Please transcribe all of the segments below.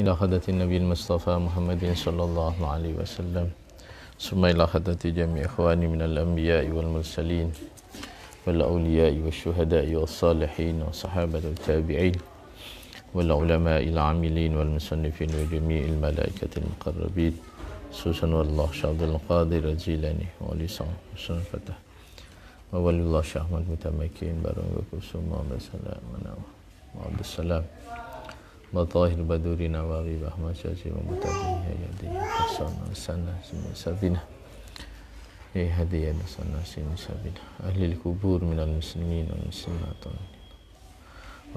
إلى حضرة النبي المصطفى محمد صلى الله عليه وسلم ثم إلى حضرة جميع إخواني من الأنبياء والمرسلين والأولياء والشهداء والصالحين والصحابة والتابعين والعلماء العاملين والمصنفين وجميع الملائكة المقربين خصوصا والله شهد القادر الجيلاني ولسان حسن الفتح وولي الله شيخ أحمد متمكن بارون وكسوم وعبد السلام وطاهر بدور نواوي وأحمد شاشي ومتابعه يدي حسن وسنة سبينة هدية سنة سبينة أهل القبور من المسلمين والمسلمات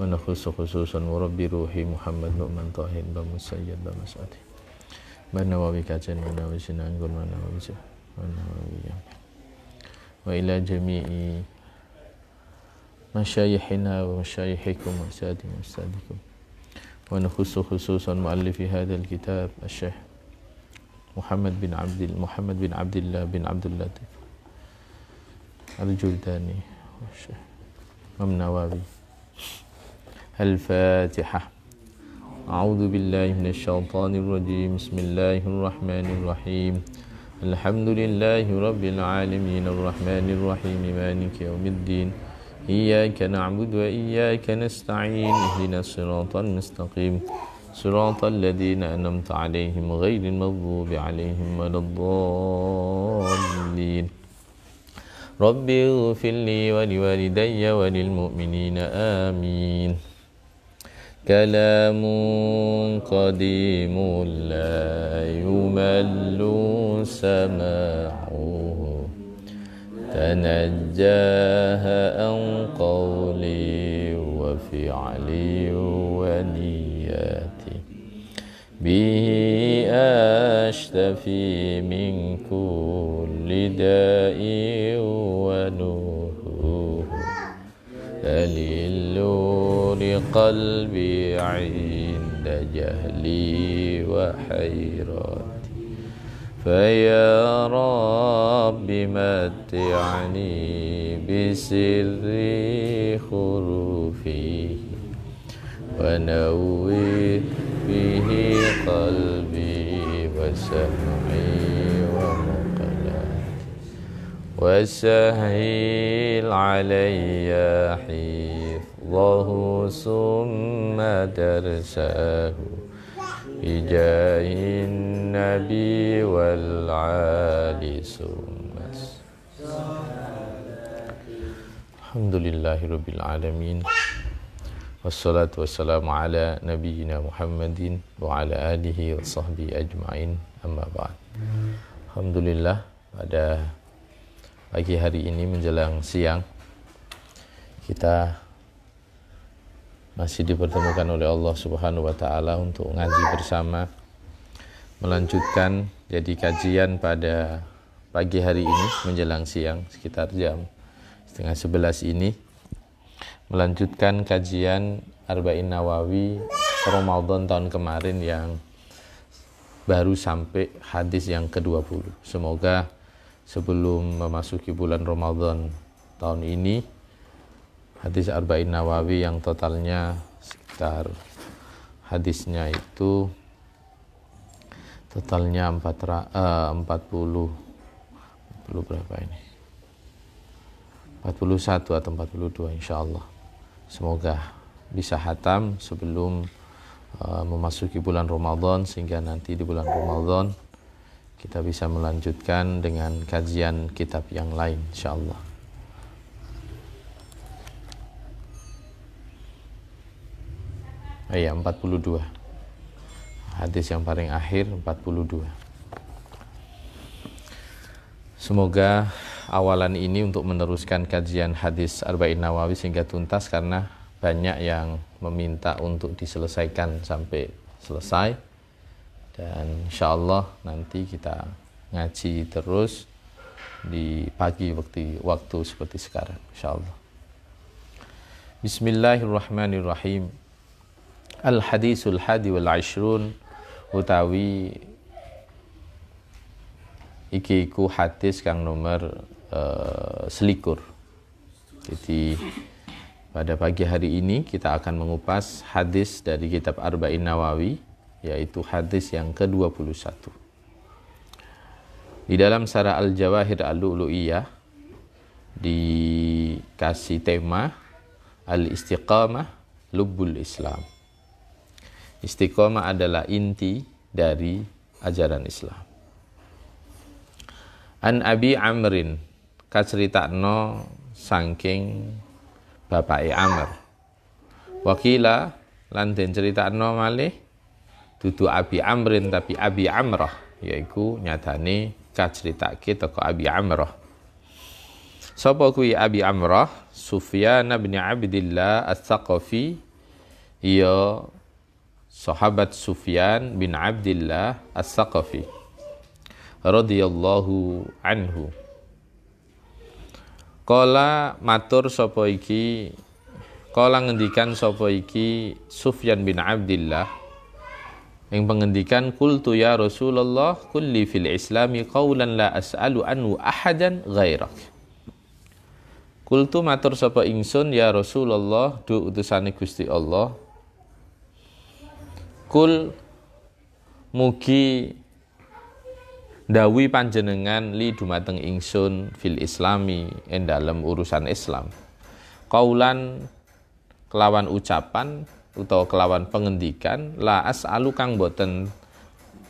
ونخص خصوصا مربي روحي محمد نؤمن طاهر بمسيد بمسعده بنواوي كاتن ونواوي سنانقل ونواوي وإلى جميع مشايخنا ومشايخكم وأساتذتكم وأستاذكم ونخص خصوصا مؤلف هذا الكتاب الشيخ محمد بن عبد الله بن عبد اللطيف الجلداني والشيخ النووي. الفاتحة. أعوذ بالله من الشيطان الرجيم. بسم الله الرحمن الرحيم. الحمد لله رب العالمين الرحمن الرحيم مالك يوم الدين إياك نعبد وإياك نستعين اهدنا الصراط المستقيم صراط الذين أنعمت عليهم غير المغضوب عليهم ولا الضالين. رب اغفر لي ولوالدي وللمؤمنين آمين. كلام قديم لا يمل سماعه تنجاه عن قولي وفعلي ونياتي به أشتفي من كل داء ونوره دليل لقلبي عند جهلي وحيرتي فيا رب متعني بسر خروفه ونور به قلبي وسمعي ومقلاتي وسهل علي حفظه ثم درسه بجاه النبي والعالي ثم Alhamdulillahi Alamin. Wassalatu wassalamu ala nabiyyina Muhammadin wa ala alihi wa sahbihi ajma'in. Amma ba'd. Alhamdulillah, pada pagi hari ini menjelang siang kita masih dipertemukan oleh Allah Subhanahu wa taala untuk ngaji bersama, melanjutkan jadi kajian pada pagi hari ini menjelang siang sekitar jam 10:30 ini, melanjutkan kajian Arba'in Nawawi Ramadan tahun kemarin yang baru sampai hadis yang ke-20. Semoga sebelum memasuki bulan Ramadan tahun ini, hadis Arba'in Nawawi yang totalnya sekitar hadisnya itu totalnya 40 berapa ini? 41 atau 42 insyaallah. Semoga bisa hatam sebelum memasuki bulan Ramadan, sehingga nanti di bulan Ramadan kita bisa melanjutkan dengan kajian kitab yang lain insyaallah. Ayat 42. Hadis yang paling akhir 42. Semoga awalan ini untuk meneruskan kajian hadis Arba'in Nawawi sehingga tuntas, karena banyak yang meminta untuk diselesaikan sampai selesai, dan insyaallah nanti kita ngaji terus di pagi waktu seperti sekarang insyaallah. Bismillahirrahmanirrahim. Al-hadisul hadi wal ashrun, utawi iki iku hadis kang nomor selikur. Jadi pada pagi hari ini kita akan mengupas hadis dari kitab Arba'in Nawawi yaitu hadis yang ke-21. Di dalam Syarah Al-Jawahir Al-Lu'lu'iyah dikasih tema Al-Istiqamah Lubbul Islam. Istiqamah adalah inti dari ajaran Islam. An Abi Amrin kaceritakno saking bapake Amr. Wakila lan den critakno malih dudu Abi Amrin tapi Abi Amrah, yaiku nyatane kaceritake teko Abi Amrah. Sapa kuwi Abi Amrah? Sufyan bin Abdillah Ats-Tsaqafi, ya sahabat Sufyan bin Abdillah Ats-Tsaqafi radhiyallahu anhu. Kala matur sapa iki, kala ngendikan sapa iki Sufyan bin Abdillah yang pengendikan, qultu ya Rasulullah kulli fil islami qaulan la as'alu anhu ahadan ghairak. Qultu matur sapa ingsun ya Rasulullah, du utusane Gusti Allah, kul mugi dawi panjenengan li dumateng ingsun fil islami ing dalem urusan Islam. Qaulan kelawan ucapan utawa kelawan pengendikan, la as'alu kang boten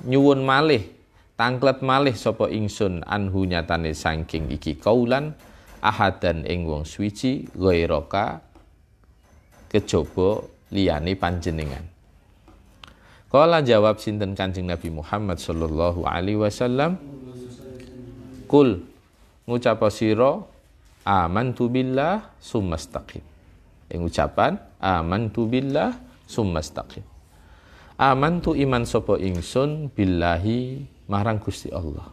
nyuwun malih tangklet malih sapa ingsun anhu nyatane saking iki qaulan ahadan ing wong suwiji ghairaka kejaba liyane panjenengan. Kala jawab sinten Kanjeng Nabi Muhammad sallallahu alaihi wasallam, kul ngucapa sira amantu billah summastaqim. Ing ucapan amantu billah summastaqim. Amantu iman sapa ingsun billahi marang Gusti Allah.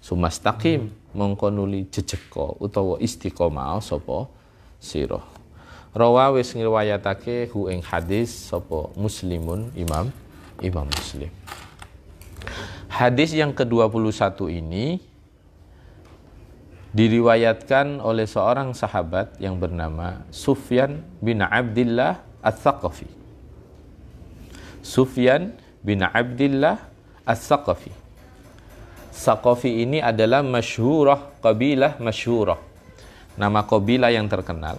Summastaqim mongko nuli jejeka utawa istiqomah sapa sira. Rawa wis ngriwayatake hu ing hadis sapa Muslimun Imam Muslim. Hadis yang ke-21 ini diriwayatkan oleh seorang sahabat yang bernama Sufyan bin Abdillah Ats-Tsaqafi. Sufyan bin Abdillah Ats-Tsaqafi. Tsaqafi ini adalah masyhurah, kabilah masyhurah. Nama kabilah yang terkenal.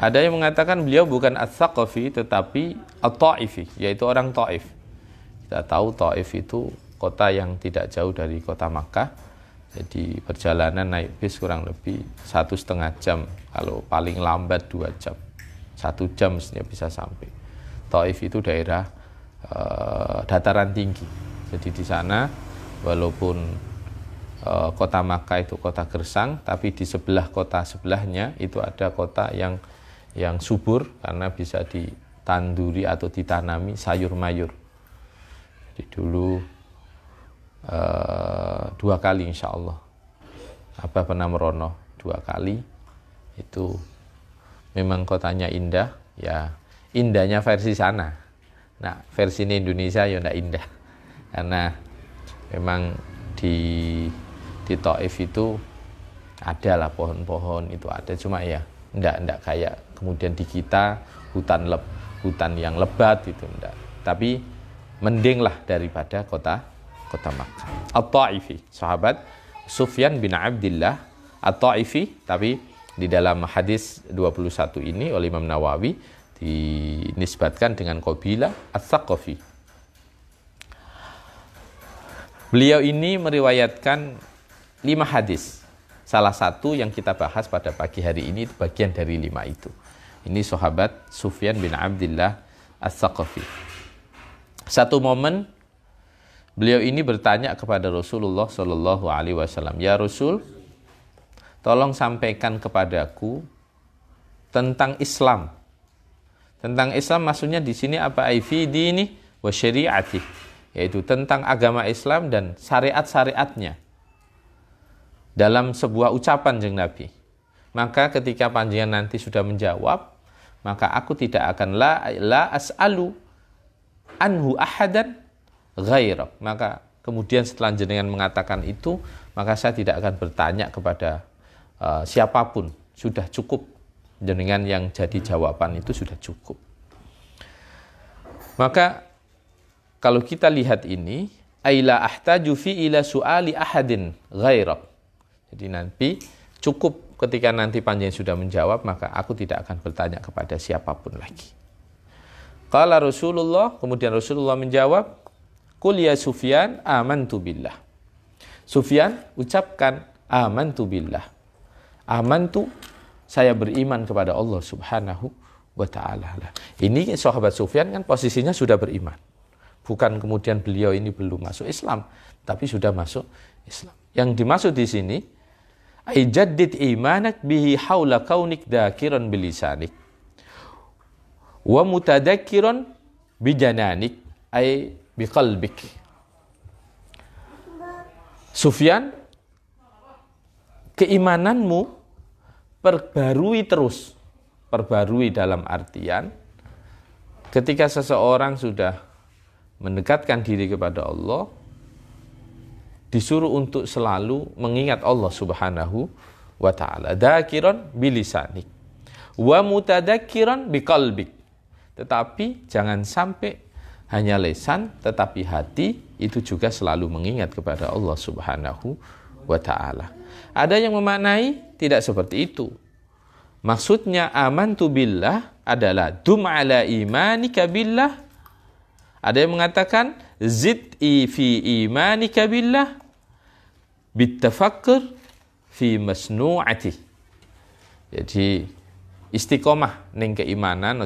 Ada yang mengatakan beliau bukan Ats-Tsaqafi tetapi At-Taifi, yaitu orang Taif. Kita tahu Taif itu kota yang tidak jauh dari kota Makkah. Jadi perjalanan naik bis kurang lebih 1,5 jam, kalau paling lambat 2 jam. 1 jam mestinya bisa sampai. Taif itu daerah dataran tinggi. Jadi di sana walaupun kota Makkah itu kota gersang, tapi di sebelah kota sebelahnya itu ada kota yang subur karena bisa ditanduri atau ditanami sayur mayur. Jadi dulu 2 kali insya Allah Abah pernah merono 2 kali. Itu memang kotanya indah, ya indahnya versi sana. Nah versi ini Indonesia ya enggak indah, karena memang di Taif itu ada lah pohon-pohon itu ada, cuma ya enggak kayak kemudian di kita hutan yang lebat itu enggak, tapi mending lah daripada kota Makkah. At-Taifi, sahabat Sufyan bin Abdillah At-Taifi, tapi di dalam hadis 21 ini oleh Imam Nawawi dinisbatkan dengan kabilah Ats-Tsaqafi. Beliau ini meriwayatkan 5 hadis. Salah satu yang kita bahas pada pagi hari ini bagian dari 5 itu. Ini sahabat Sufyan bin Abdillah Ats-Tsaqafi. Satu momen beliau ini bertanya kepada Rasulullah Shallallahu Alaihi Wasallam, ya Rasul, tolong sampaikan kepadaku tentang Islam. Tentang Islam maksudnya di sini apa? Fi dini wa syari'ati, yaitu tentang agama Islam dan syariat-syariatnya. Dalam sebuah ucapan Jeng Nabi. Maka ketika panjenengan nanti sudah menjawab, maka aku tidak akan la as'alu anhu ahadan ghairak. Maka kemudian setelah jenengan mengatakan itu, maka saya tidak akan bertanya kepada siapapun. Sudah cukup jenengan yang jadi jawaban itu sudah cukup. Maka kalau kita lihat ini, aila ahtaju fi ila su'ali ahadin ghairak. Jadi nanti cukup ketika nanti panjenengan sudah menjawab, maka aku tidak akan bertanya kepada siapapun lagi. Qala Rasulullah, kemudian Rasulullah menjawab, qul ya Sufyan amantu billah. Sufyan ucapkan amantu billah. Amantu, saya beriman kepada Allah Subhanahu wa ta'ala. Ini sahabat Sufyan kan posisinya sudah beriman. Bukan kemudian beliau ini belum masuk Islam, tapi sudah masuk Islam. Yang dimaksud di sini, ay jaddid imanak bihi haula kaunik dakiran bilisanik wa mutadakkiran bijananik ay biqalbik. Sufyan, keimananmu perbarui terus. Perbarui dalam artian ketika seseorang sudah mendekatkan diri kepada Allah, disuruh untuk selalu mengingat Allah Subhanahu wa ta'ala. Dakiran bilisanik wa mutadakkiran biqalbik. Tetapi jangan sampai hanya lisan, tetapi hati itu juga selalu mengingat kepada Allah Subhanahu wa ta'ala. Ada yang memaknai tidak seperti itu. Maksudnya amantu billah adalah dum ala imanika billah. Ada yang mengatakan zid fi imanika billah bitafakkur fi masnu'ati. Jadi istiqomah ning keimanan,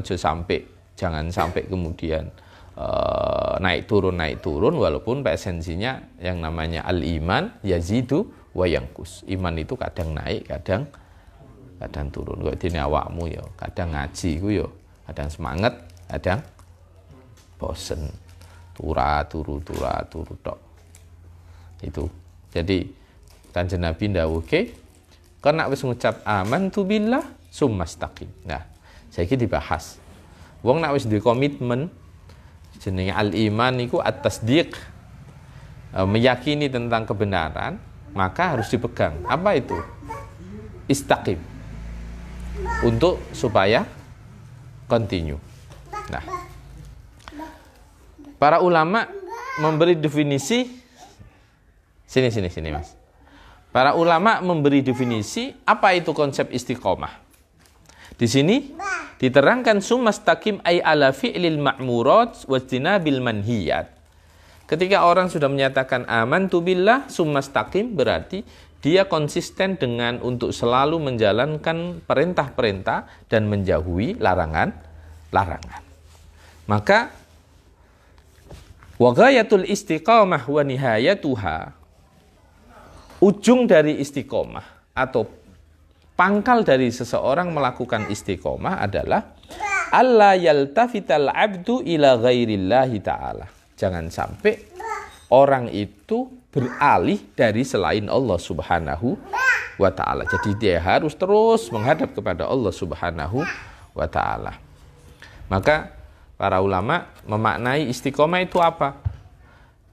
jangan sampai kemudian naik turun walaupun esensinya yang namanya al-iman yazidu wa yanqus. Iman itu kadang naik, kadang turun. Kok dene awakmu ya, kadang ngaji ku ya, kadang semangat, kadang bosen. Turu tok. Itu. Jadi Kanjeng Nabi ndawuhke, kena wis ngucap amantu billah summastaqim. Nah, saiki dibahas. Wong nek wis duwe komitmen jenenge al-iman niku at-tasdiq, meyakini tentang kebenaran, maka harus dipegang. Apa itu? Istaqim. Untuk supaya continue. Nah, para ulama memberi definisi sini Mas. Para ulama memberi definisi apa itu konsep istiqomah. Di sini diterangkan summastaqim ay ala fi'lil ma'murat wastinabil manhiyat. Ketika orang sudah menyatakan amantu billah summastaqim, berarti dia konsisten dengan untuk selalu menjalankan perintah-perintah dan menjauhi larangan-larangan. Maka wa ghayatul istiqamah wa nihayatuha, ujung dari istiqomah atau pangkal dari seseorang melakukan istiqomah adalah alla yaltafital abdu ila ghairillahi ta'ala. Jangan sampai orang itu beralih dari selain Allah Subhanahu wa ta'ala. Jadi dia harus terus menghadap kepada Allah Subhanahu wa ta'ala. Maka para ulama memaknai istiqomah itu apa?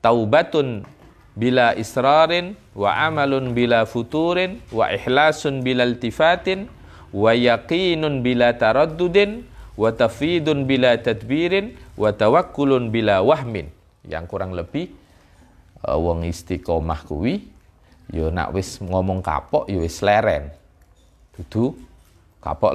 Taubatun bila israrin, wa amalun bila futurin, wa ikhlasun bila iltifatin, wa yaqinun bila taraddudin, wa tafidun bila tadbirin, wa tawakkulun bila wahmin. Yang kurang lebih wong istiqomah kuwi ya nak wis ngomong kapok ya wis leren. Dudu kapok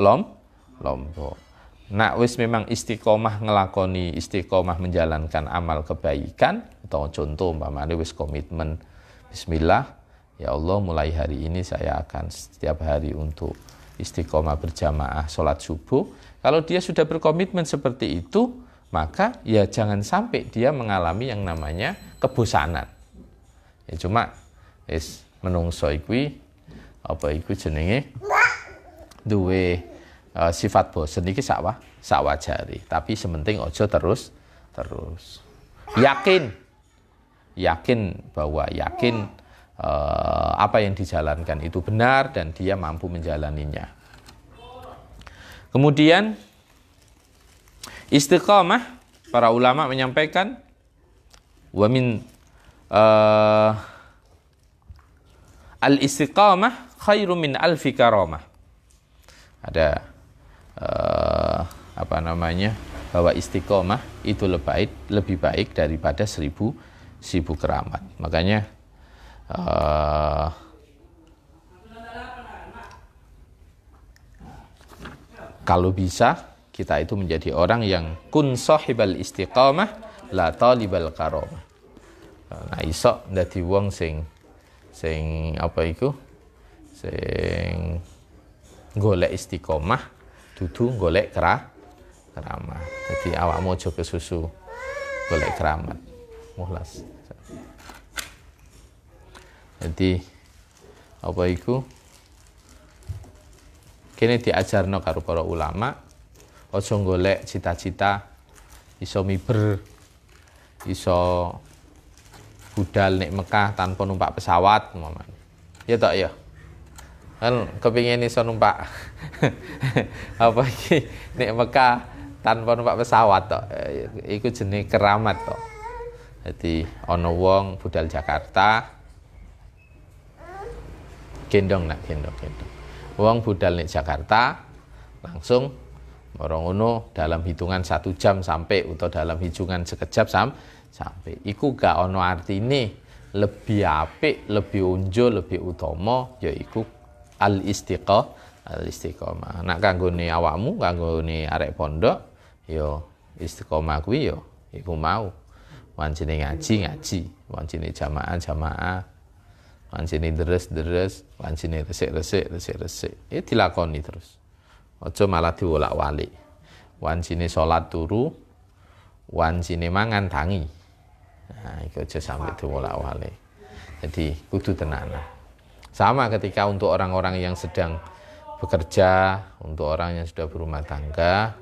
lompok. Nak wis memang istiqomah ngelakoni, istiqomah menjalankan amal kebaikan, atau contoh umpamane wis komitmen bismillah, ya Allah mulai hari ini saya akan setiap hari untuk istiqomah berjamaah sholat subuh. Kalau dia sudah berkomitmen seperti itu, maka ya jangan sampai dia mengalami yang namanya kebosanan. Ya cuma menungso iku apa iku jenenge duwe sifat bosen iki sawajari, tapi sementing ojo terus yakin bahwa apa yang dijalankan itu benar dan dia mampu menjalaninya. Kemudian istiqamah, para ulama menyampaikan wa min al-istiqamah khairu min alfi karamah. Ada bahwa istiqomah itu lebih baik daripada 1000 keramat. Makanya kalau bisa kita itu menjadi orang yang kun sahibal istiqamah la talibal karamah. Nah iso dadi wong sing apa iku? Sing golek istiqomah dudu golek keramat. Jadi awakmu aja kesusu golek keramat. Mukhlas. Jadi apa iku? Kene diajarno karo para ulama, aja golek cita-cita iso miber, iso budal nek Mekah tanpa numpak pesawat umpamane. Ya tok ya. Kan kepingin iso numpak apa iki nek Mekah tanpa numpak pesawat tok. Iku jenenge keramat tok. Jadi ana wong budal Jakarta gendong. Wong budal nek Jakarta langsung orang ngono dalam hitungan 1 jam sampai atau dalam hitungan sekejap sampai. Iku gak ono artine lebih apik, lebih unjul, lebih utama yaiku al-istiqomah. Nek kanggone awakmu, kanggone arek pondok, ya istiqomah kuwi ya iku mau. Wancine ngaji, wancine jamaah, wancine deres, wancine resik. Ya dilakoni terus. Aja malah diwolak-walik. Wancine salat turu, wancine mangan tangi. Nah, iku aja sampai diwolak-walik. Jadi kudu tenanan. Sama ketika untuk orang-orang yang sedang bekerja, untuk orang yang sudah berumah tangga,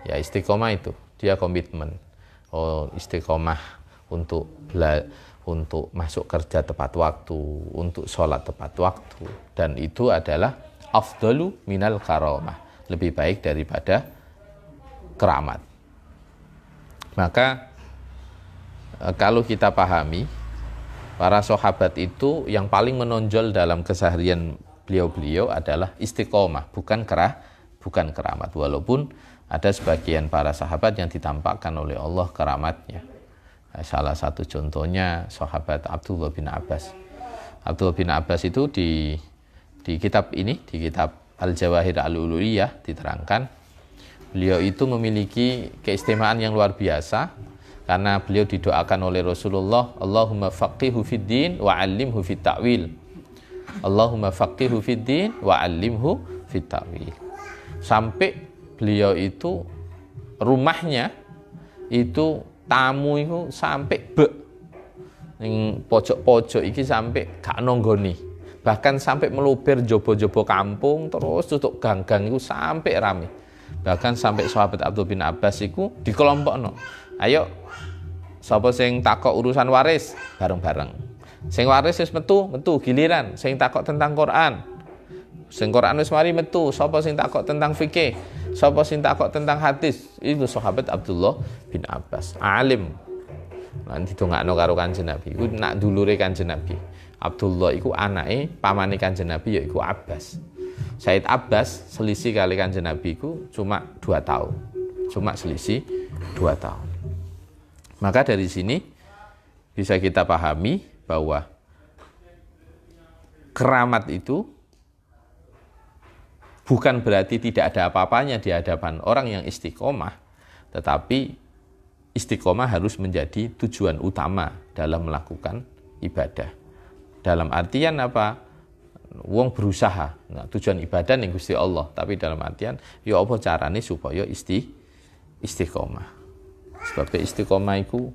ya istiqomah itu, dia komitmen. Oh, istiqomah untuk masuk kerja tepat waktu, untuk sholat tepat waktu, dan itu adalah afdalu minal karamah, lebih baik daripada keramat. Maka kalau kita pahami, para sahabat itu yang paling menonjol dalam keseharian beliau adalah istiqomah, bukan keramat. Walaupun ada sebagian para sahabat yang ditampakkan oleh Allah keramatnya. Salah satu contohnya sahabat Abdullah bin Abbas. Abdullah bin Abbas itu di kitab ini, di kitab Al-Jawahir Al-Ululiyah diterangkan, beliau itu memiliki keistimewaan yang luar biasa karena beliau didoakan oleh Rasulullah, Allahumma faqihhu fid din wa 'allimhu fit ta'wil. Allahumma faqihhu fid din wa 'allimhu fit ta'wil. Sampai beliau itu rumahnya itu tamu itu sampai ning pojok-pojok iki sampai gak nonggoni. Bahkan sampai meluber jobo-jobo kampung terus tutup gang-gang itu sampai rame. Bahkan sampai sahabat Abdullah bin Abbas itu dikelompokno. Ayo sapa sing takok urusan waris bareng-bareng. Sing waris wis metu giliran sing takok tentang Quran. Sing Quran wis mari metu, sapa sing takok tentang fikih, sapa sing takok tentang hadis. Itu sahabat Abdullah bin Abbas, alim. Nanti dongakno karo Kanjeng Nabi. Iku nak dulure Kanjeng Nabi. Abdullah iku anake pamane Kanjeng Nabi yaiku Abbas. Said Abbas selisih kali Kanjeng Nabi iku cuma 2 tahun. Cuma selisih 2 tahun. Maka dari sini bisa kita pahami bahwa keramat itu bukan berarti tidak ada apa-apanya di hadapan orang yang istiqomah, tetapi istiqomah harus menjadi tujuan utama dalam melakukan ibadah. Dalam artian apa? Wong berusaha, nah, tujuan ibadah ning Gusti Allah, tapi dalam artian ya apa carane supaya istiqomah. Sebab istiqomah iku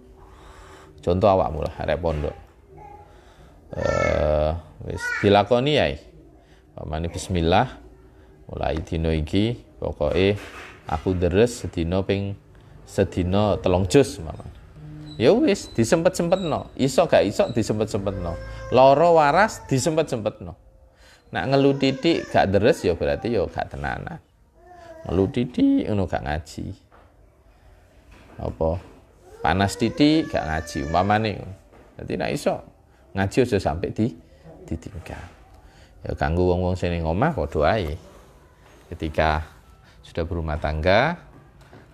contoh awakmu lah arek pondok. Wis dilakoni ae. Pamane bismillah mulai dino iki pokoke aku deres sedina 3 juz mawon. Ya wis disempet-sempetno, iso gak iso disempet-sempetno. Lara waras disempet-sempetno. Nak ngelu titik gak deres ya berarti ya gak tenanan. Ngelu titik ngono gak ngaji. Apa panas titik gak ngaji umpamane. Dadi nek iso ngaji aja sampai ditinggal. Ya kanggo wong-wong sing ning omah padha ae. Ketika sudah berumah tangga,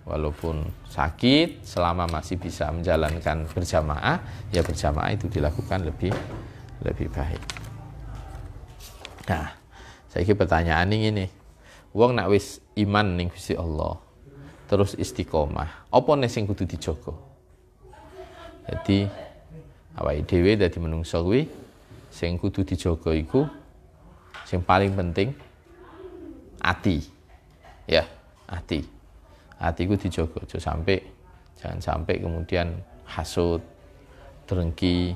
walaupun sakit, selama masih bisa menjalankan berjamaah, ya berjamaah itu dilakukan lebih baik. Nah, saiki pertanyaan ini, wong nak wis iman ning Gusti Allah, terus istiqomah, apa nek sing kudu dijaga? Jadi awake dhewe dadi menungso kuwi sing kudu dijaga iku sing paling penting ati. Ya, ati. Ati ku dijaga aja jangan sampai kemudian hasud, drengki,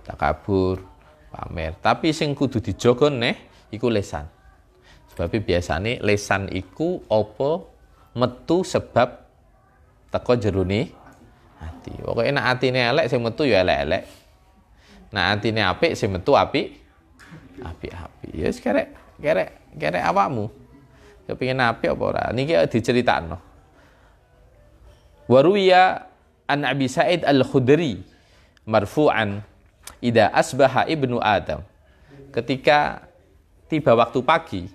takabur, pamer. Tapi sing kudu dijaga neh iku lesan. Sebab biasane lesan iku apa metu sebab teko jerone ati. Pokoke nek atine elek sing metu ya elek-elek. Nek atine apik sing metu apik. Ya wis kerek awakmu. Kepengin apik apa ora? Niki diceritakno. Waruya an Abi Sa'id Al-Khudri marfu'an idza asbaha ibnu Adam. Ketika tiba waktu pagi,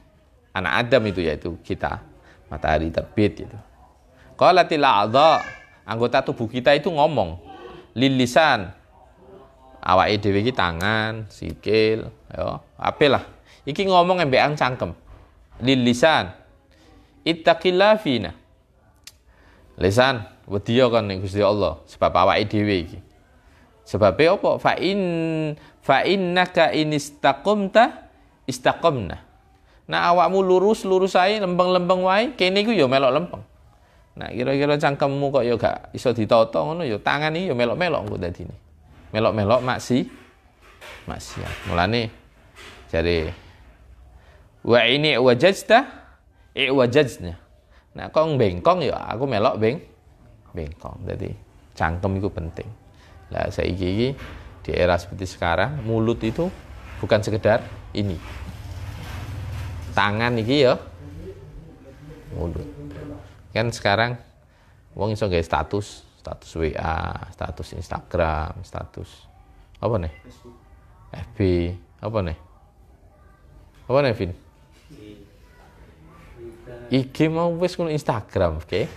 anak Adam itu yaitu kita, matahari terbit gitu. Qalatil a'dha, anggota tubuh kita itu ngomong, lil lisan, awake dhewe iki tangan, sikil, ya, apelah. Iki ngomong embekan cangkem. Lil lisan, ittaqillah fina. Lisan, wedi kan ning Gusti Allah sebab awake dhewe iki. Sebab apa? Fa innaka inistaqamta istaqamna. Nah awakmu lurus ae, lempeng-lempeng wae, kene iku ya melok lempeng. Nah kira-kira cangkemmu kok ya gak iso ditata ngono ya tangan iki ya melok-melok engko dadine. Melok-melok maksiat. Mulane jare wa ini wajajta wajajna. Nah kok bengkong ya aku melok bengkong. Jadi cangkem itu penting. Lah saiki iki di era seperti sekarang mulut itu bukan sekedar ini. Tangan iki ya mulut. Kan sekarang wong iso gawe status WA, status Instagram, status apa nih? FB, apa nih? Vin? IG mau wis ngono Instagram, oke?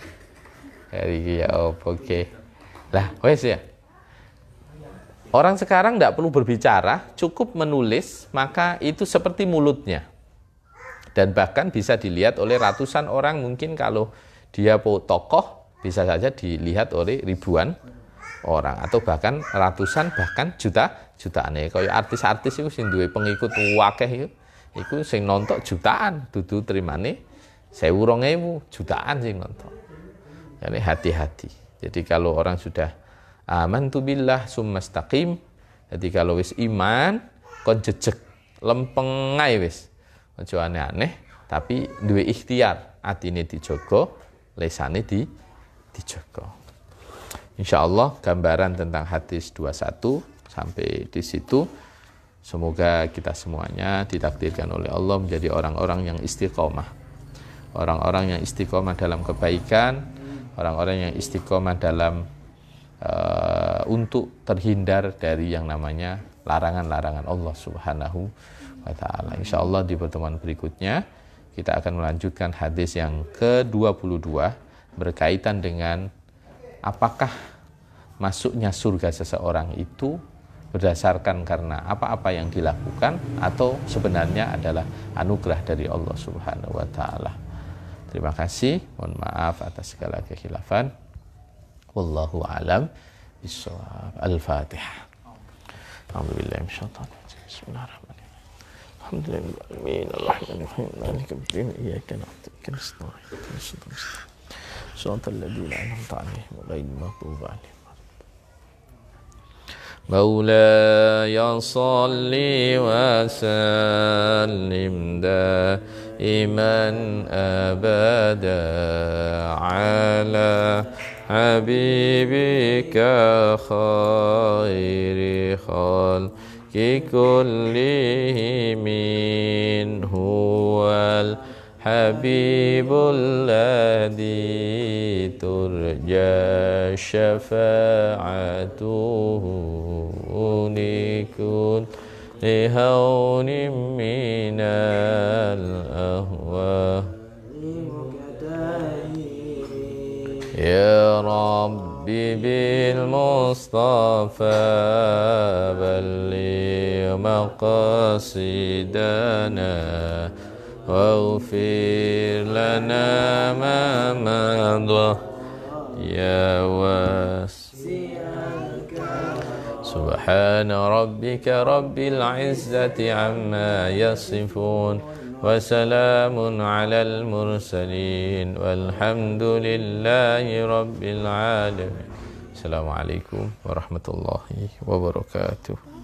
Iki ya oke. Lah, wes ya. Orang sekarang tidak perlu berbicara, cukup menulis, maka itu seperti mulutnya. Dan bahkan bisa dilihat oleh ratusan orang, mungkin kalau dia tokoh, bisa saja dilihat oleh ribuan orang. Atau bahkan ratusan, bahkan jutaan. Kayak artis-artis itu sing duwe pengikut wakeh itu sing nonton jutaan, dudu terimane 1.000-2.000 jutaan sing nonton. Jadi hati-hati. Jadi kalau orang sudah amantu billah summastaqim, jadi kalau wis iman kon jejeg lempeng ae wis. Aja aneh-aneh, tapi duwe ikhtiar, atine dijaga, lesane dijaga. Insyaallah gambaran tentang hadis 21 sampai di situ. Semoga kita semuanya ditakdirkan oleh Allah menjadi orang-orang yang istiqomah. Orang-orang yang istiqomah dalam kebaikan, orang-orang yang istiqomah dalam untuk terhindar dari yang namanya larangan-larangan Allah Subhanahu wa taala. Insyaallah di pertemuan berikutnya kita akan melanjutkan hadis yang ke-22 berkaitan dengan apakah masuknya surga seseorang itu berdasarkan karena apa-apa yang dilakukan atau sebenarnya adalah anugerah dari Allah Subhanahu wa taala. Terima kasih, mohon maaf atas segala kekhilafan. Wallahu a'lam bishawab. Al-Fatihah. Alhamdulillah Bismillahirrahmanirrahim. Alhamdulillahirabbil alamin. Maliki yaumiddin. Iyyaka na'budu wa iyyaka nasta'in. Shiratal ladzina an'amta 'alaihim ghairil maghdubi 'alaihim. مولاي صل وسلم دائما أبدا على حبيبك خير خلق كلهم هو الحبيب الذي ترجى شفاعته لكل هون من الأهواء يا ربي بالمصطفى بلغ مقاصدنا واغفر لنا ما مضى يا سبحان ربك رب العزة عما يصفون وسلام على المرسلين والحمد لله رب العالمين. Assalamualaikum warahmatullahi wabarakatuh.